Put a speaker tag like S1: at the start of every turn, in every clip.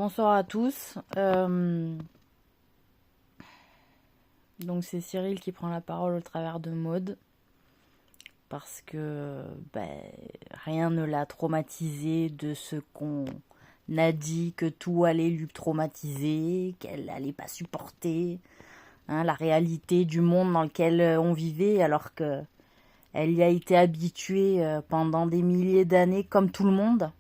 S1: Bonsoir à tous. Donc c'est Cyril qui prend la parole au travers de Maud. Parce que rien ne l'a traumatisé de ce qu'on a dit, que tout allait lui traumatiser, qu'elle n'allait pas supporter la réalité du monde dans lequel on vivait, alors que elle y a été habituée pendant des milliers d'années comme tout le monde.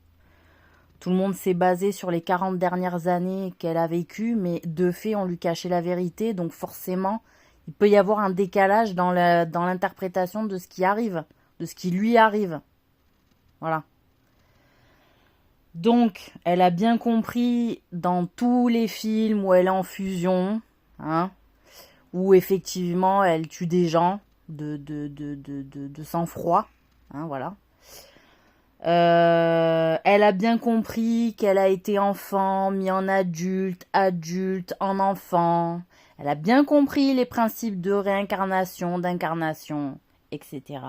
S1: Tout le monde s'est basé sur les 40 dernières années qu'elle a vécues, mais de fait, on lui cachait la vérité. Donc forcément, il peut y avoir un décalage dans l'interprétation de ce qui arrive, de ce qui lui arrive. Voilà. Donc, elle a bien compris dans tous les films où elle est en fusion, où effectivement elle tue des gens de sang-froid, voilà. Elle a bien compris qu'elle a été enfant, mis en adulte, adulte, en enfant. Elle a bien compris les principes de réincarnation, d'incarnation, etc.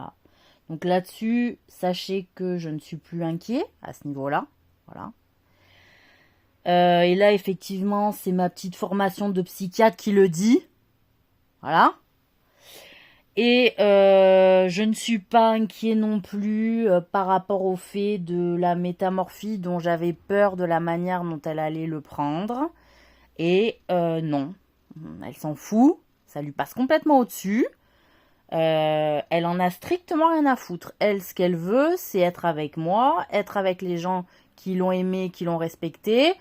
S1: Donc là-dessus, sachez que je ne suis plus inquiet à ce niveau-là. Voilà. Et là, effectivement, c'est ma petite formation de psychiatre qui le dit. Voilà. Et je ne suis pas inquiet non plus par rapport au fait de la métamorphie dont j'avais peur de la manière dont elle allait le prendre. Et non, elle s'en fout, ça lui passe complètement au-dessus. Elle en a strictement rien à foutre. Elle, ce qu'elle veut, c'est être avec moi, être avec les gens qui l'ont aimé, qui l'ont respecté,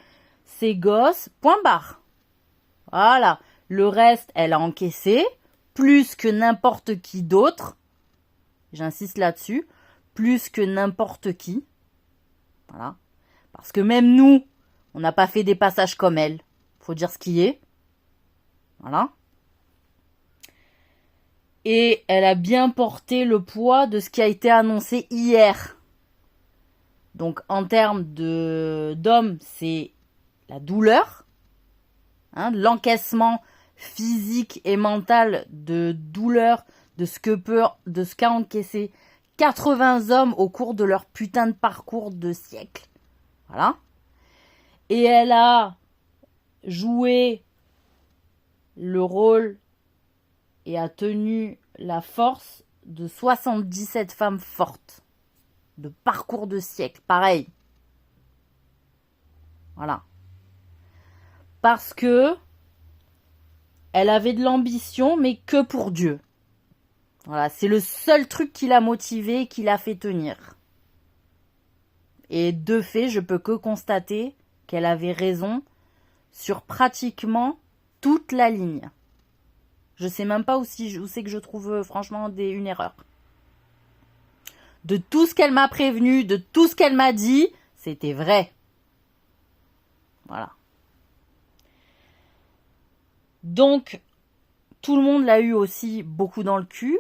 S1: ses gosses, point barre. Voilà, le reste, elle a encaissé. Plus que n'importe qui d'autre, j'insiste là-dessus, plus que n'importe qui, voilà, parce que même nous, on n'a pas fait des passages comme elle, faut dire ce qui est, voilà, et elle a bien porté le poids de ce qui a été annoncé hier. Donc en termes d'homme, c'est la douleur, l'encaissement physique et mental de douleur de ce qu'a encaissé 80 hommes au cours de leur putain de parcours de siècle. Voilà. Et elle a joué le rôle et a tenu la force de 77 femmes fortes. De parcours de siècle. Pareil. Voilà. Parce que elle avait de l'ambition, mais que pour Dieu. Voilà, c'est le seul truc qui l'a motivée, qui l'a fait tenir. Et de fait, je peux que constater qu'elle avait raison sur pratiquement toute la ligne. Je sais même pas où c'est que je trouve franchement une erreur. De tout ce qu'elle m'a prévenu, de tout ce qu'elle m'a dit, c'était vrai. Voilà. Donc, tout le monde l'a eu aussi beaucoup dans le cul,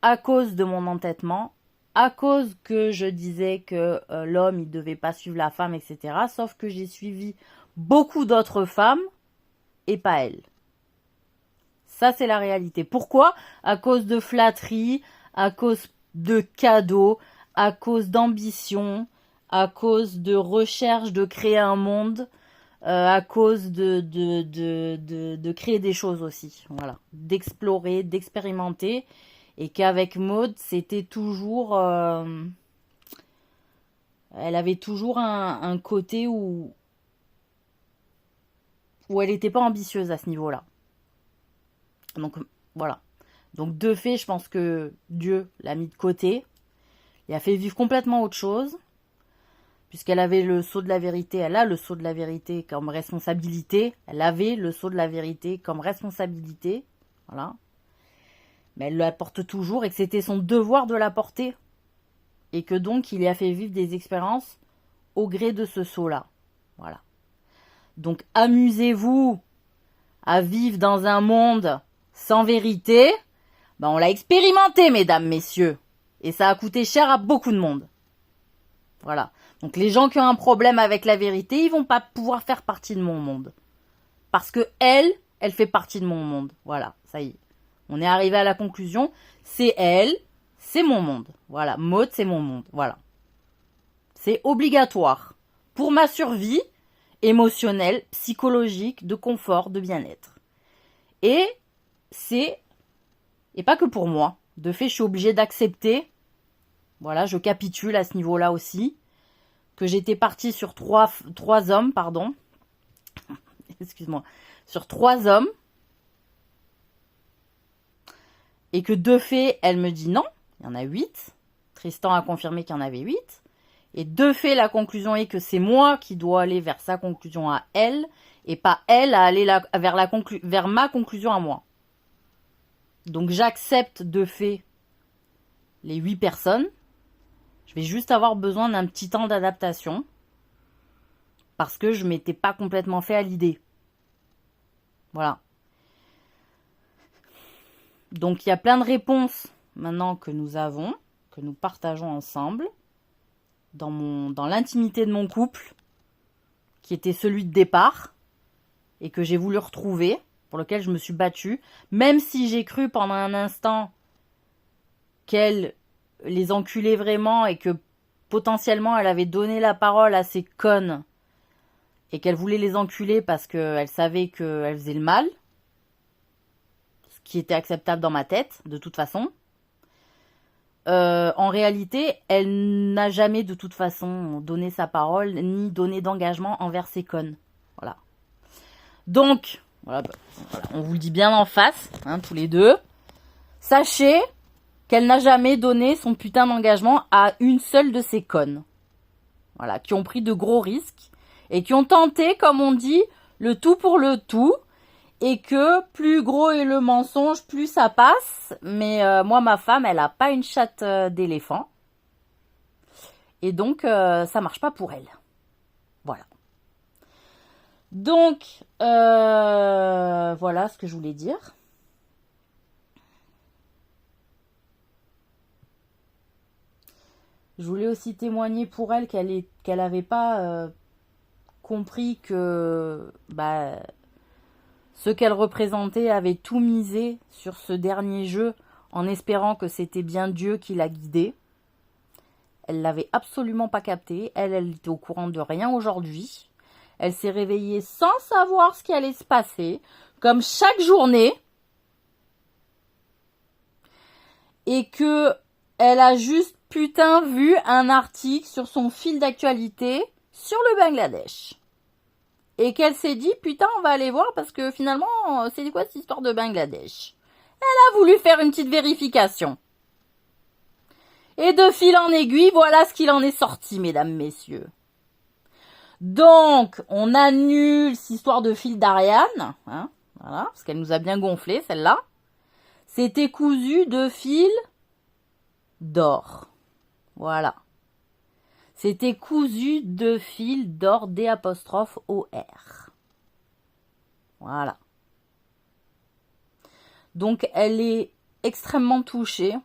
S1: à cause de mon entêtement, à cause que je disais que l'homme, il devait pas suivre la femme, etc. Sauf que j'ai suivi beaucoup d'autres femmes, et pas elle. Ça, c'est la réalité. Pourquoi ? À cause de flatterie, à cause de cadeaux, à cause d'ambition, à cause de recherche de créer un monde, à cause de créer des choses aussi, voilà, d'explorer, d'expérimenter, et qu'avec Maud, c'était toujours, elle avait toujours un côté où elle n'était pas ambitieuse à ce niveau-là. Donc voilà. Donc de fait, je pense que Dieu l'a mis de côté, il a fait vivre complètement autre chose. Puisqu'elle avait le sceau de la vérité, elle a le sceau de la vérité comme responsabilité. Elle avait le sceau de la vérité comme responsabilité. Voilà. Mais elle la porte toujours et que c'était son devoir de la porter. Et que donc, il y a fait vivre des expériences au gré de ce sceau-là. Voilà. Donc, amusez-vous à vivre dans un monde sans vérité. On l'a expérimenté, mesdames, messieurs. Et ça a coûté cher à beaucoup de monde. Voilà. Donc les gens qui ont un problème avec la vérité, ils vont pas pouvoir faire partie de mon monde. Parce que elle fait partie de mon monde. Voilà, ça y est. On est arrivé à la conclusion. C'est elle, c'est mon monde. Voilà, Maud, c'est mon monde. Voilà. C'est obligatoire. Pour ma survie émotionnel, psychologique, de confort, de bien-être. Et pas que pour moi. De fait, je suis obligée d'accepter, voilà, je capitule à ce niveau-là aussi, que j'étais partie sur trois hommes, pardon. Excuse-moi. Sur 3 hommes. Et que de fait, elle me dit non, il y en a 8. Tristan a confirmé qu'il y en avait 8. Et de fait, la conclusion est que c'est moi qui dois aller vers sa conclusion à elle, et pas elle à aller vers ma conclusion à moi. Donc j'accepte de fait les 8 personnes. Je vais juste avoir besoin d'un petit temps d'adaptation, parce que je ne m'étais pas complètement fait à l'idée. Voilà. Donc il y a plein de réponses maintenant que nous avons, que nous partageons ensemble, dans l'intimité de mon couple, qui était celui de départ, et que j'ai voulu retrouver, pour lequel je me suis battue, même si j'ai cru pendant un instant qu'elle les enculait vraiment, et que potentiellement elle avait donné la parole à ces connes, et qu'elle voulait les enculer parce qu'elle savait qu'elle faisait le mal, ce qui était acceptable dans ma tête, de toute façon. En réalité, elle n'a jamais de toute façon donné sa parole, ni donné d'engagement envers ces connes. Voilà. Donc, voilà, on vous le dit bien en face, hein, tous les deux. Sachez qu'elle n'a jamais donné son putain d'engagement à une seule de ces connes. Voilà, qui ont pris de gros risques et qui ont tenté, comme on dit, le tout pour le tout. Et que plus gros est le mensonge, plus ça passe. Mais moi, ma femme, elle a pas une chatte d'éléphant. Et donc, ça marche pas pour elle. Voilà. Donc, voilà ce que je voulais dire. Je voulais aussi témoigner pour elle qu'elle avait pas compris que ce qu'elle représentait avait tout misé sur ce dernier jeu en espérant que c'était bien Dieu qui la guidait. Elle l'avait absolument pas capté. Elle était au courant de rien aujourd'hui. Elle s'est réveillée sans savoir ce qui allait se passer, comme chaque journée. Et que elle a juste vu un article sur son fil d'actualité sur le Bangladesh. Et qu'elle s'est dit, putain, on va aller voir parce que finalement, c'est quoi cette histoire de Bangladesh? Elle a voulu faire une petite vérification. Et de fil en aiguille, voilà ce qu'il en est sorti, mesdames, messieurs. Donc, on annule cette histoire de fil d'Ariane, hein, voilà, parce qu'elle nous a bien gonflé, celle-là. C'était cousu de fil d'or. Voilà. C'était cousu de fil d'or D''OR. Voilà. Donc, elle est extrêmement touchée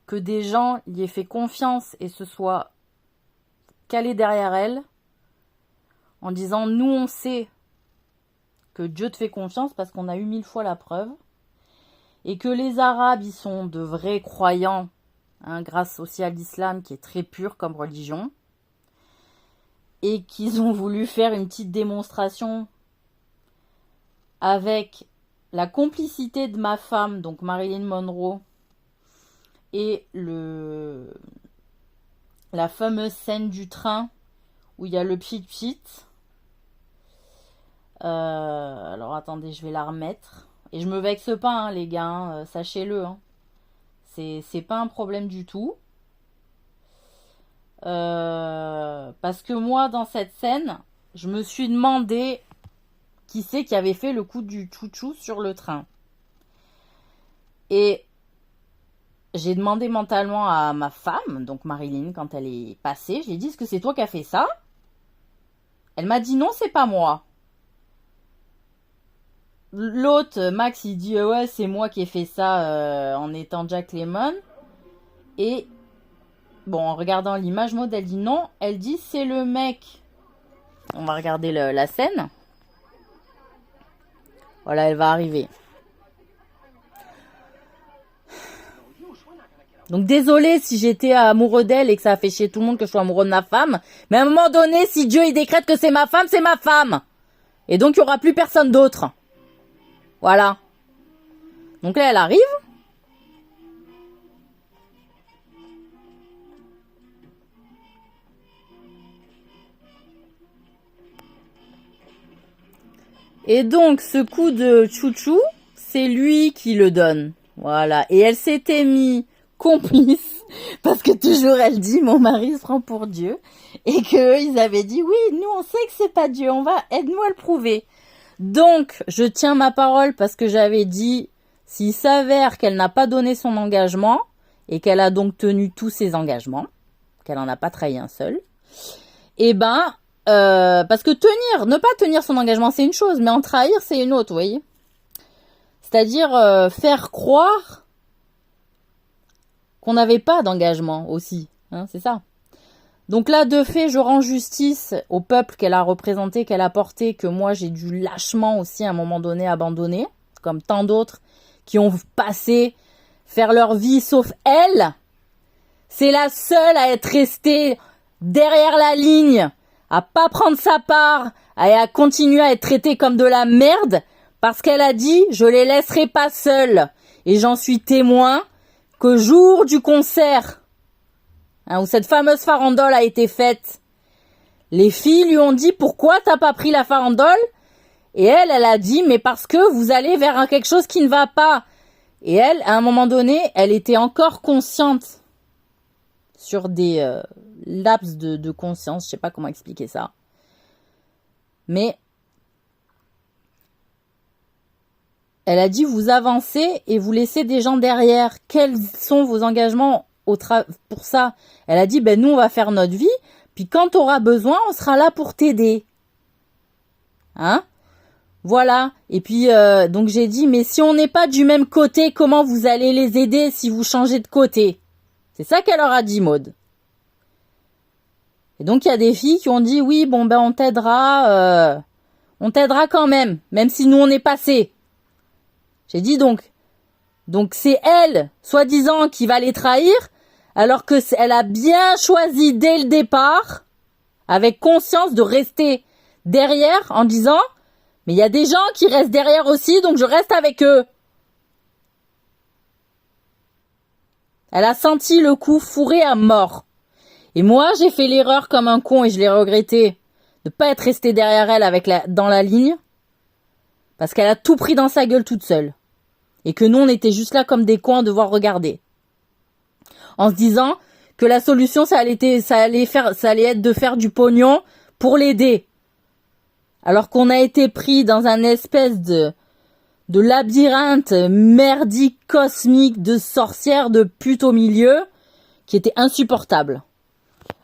S1: que des gens y aient fait confiance et se soient calés derrière elle en disant « Nous, on sait que Dieu te fait confiance parce qu'on a eu 1000 fois la preuve. » Et que les Arabes, ils sont de vrais croyants, hein, grâce aussi à l'islam qui est très pur comme religion. Et qu'ils ont voulu faire une petite démonstration avec la complicité de ma femme, donc Marilyn Monroe, et la fameuse scène du train où il y a le pchit-pchit. Alors attendez, je vais la remettre. Et je me vexe pas, hein, les gars, hein, sachez-le. Hein. C'est pas un problème du tout. Parce que moi, dans cette scène, je me suis demandé qui c'est qui avait fait le coup du chouchou sur le train. Et j'ai demandé mentalement à ma femme, donc Marilyn, quand elle est passée, je lui ai dit, est-ce que c'est toi qui as fait ça? Elle m'a dit non, c'est pas moi. L'autre, Max, il dit ouais, c'est moi qui ai fait ça en étant Jack Lemmon. Et bon, en regardant l'image, Maud, elle dit non. Elle dit c'est le mec. On va regarder la scène. Voilà, elle va arriver. Donc désolé si j'étais amoureux d'elle et que ça a fait chier tout le monde que je sois amoureux de ma femme. Mais à un moment donné, si Dieu il décrète que c'est ma femme, c'est ma femme. Et donc il n'y aura plus personne d'autre. Voilà. Donc là, elle arrive. Et donc, ce coup de chouchou, c'est lui qui le donne. Voilà. Et elle s'était mis complice, parce que toujours elle dit, mon mari se prend pour Dieu, et qu'eux, ils avaient dit, oui, nous, on sait que c'est pas Dieu, aide-nous à le prouver. Donc, je tiens ma parole parce que j'avais dit, s'il s'avère qu'elle n'a pas donné son engagement, et qu'elle a donc tenu tous ses engagements, qu'elle en a pas trahi un seul, eh ben, parce que ne pas tenir son engagement, c'est une chose, mais en trahir, c'est une autre, vous voyez. C'est-à-dire faire croire qu'on n'avait pas d'engagement aussi, hein, c'est ça. Donc là, de fait, je rends justice au peuple qu'elle a représenté, qu'elle a porté, que moi, j'ai dû lâchement aussi, à un moment donné, abandonner, comme tant d'autres qui ont passé, faire leur vie, sauf elle. C'est la seule à être restée derrière la ligne, à pas prendre sa part, et à continuer à être traitée comme de la merde, parce qu'elle a dit, je les laisserai pas seules. Et j'en suis témoin qu'au jour du concert, où cette fameuse farandole a été faite, les filles lui ont dit, pourquoi t'as pas pris la farandole? Et elle a dit, mais parce que vous allez vers quelque chose qui ne va pas. Et elle, à un moment donné, elle était encore consciente sur des laps de conscience, je sais pas comment expliquer ça. Mais elle a dit, vous avancez et vous laissez des gens derrière. Quels sont vos engagements pour ça? Elle a dit, ben nous, on va faire notre vie, puis quand tu auras besoin, on sera là pour t'aider. Hein? Voilà. Et puis, donc j'ai dit, mais si on n'est pas du même côté, comment vous allez les aider si vous changez de côté? C'est ça qu'elle leur a dit, Maud. Et donc, il y a des filles qui ont dit, oui, bon, ben, on t'aidera quand même si nous, on est passé. J'ai dit donc c'est elle, soi-disant, qui va les trahir, alors que elle a bien choisi dès le départ, avec conscience de rester derrière en disant, mais il y a des gens qui restent derrière aussi, donc je reste avec eux. Elle a senti le coup fourré à mort. Et moi, j'ai fait l'erreur comme un con et je l'ai regretté de pas être resté derrière elle dans la ligne, parce qu'elle a tout pris dans sa gueule toute seule. Et que nous, on était juste là comme des cons à devoir regarder. En se disant que la solution, ça allait être de faire du pognon pour l'aider. Alors qu'on a été pris dans un espèce de labyrinthe merdique, cosmique, de sorcières, de putes au milieu, qui était insupportable.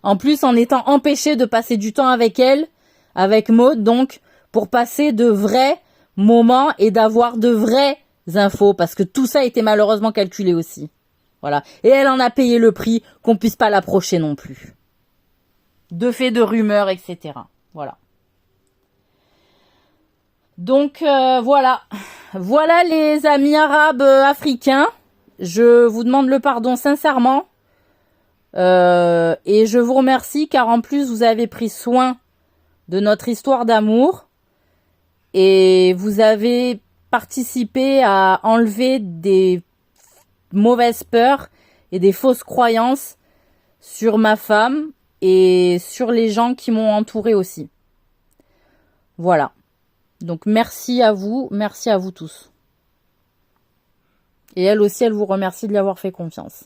S1: En plus, en étant empêché de passer du temps avec elle, avec Maud, donc, pour passer de vrais moments et d'avoir de vraies infos, parce que tout ça a été malheureusement calculé aussi. Voilà. Et elle en a payé le prix, qu'on puisse pas l'approcher non plus. De faits, de rumeurs, etc. Voilà. Donc, voilà. Voilà les amis arabes africains. Je vous demande le pardon sincèrement. Et je vous remercie car en plus vous avez pris soin de notre histoire d'amour. Et vous avez participé à enlever des mauvaises peurs et des fausses croyances sur ma femme et sur les gens qui m'ont entouré aussi. Voilà. Donc merci à vous tous. Et elle aussi, elle vous remercie de lui avoir fait confiance.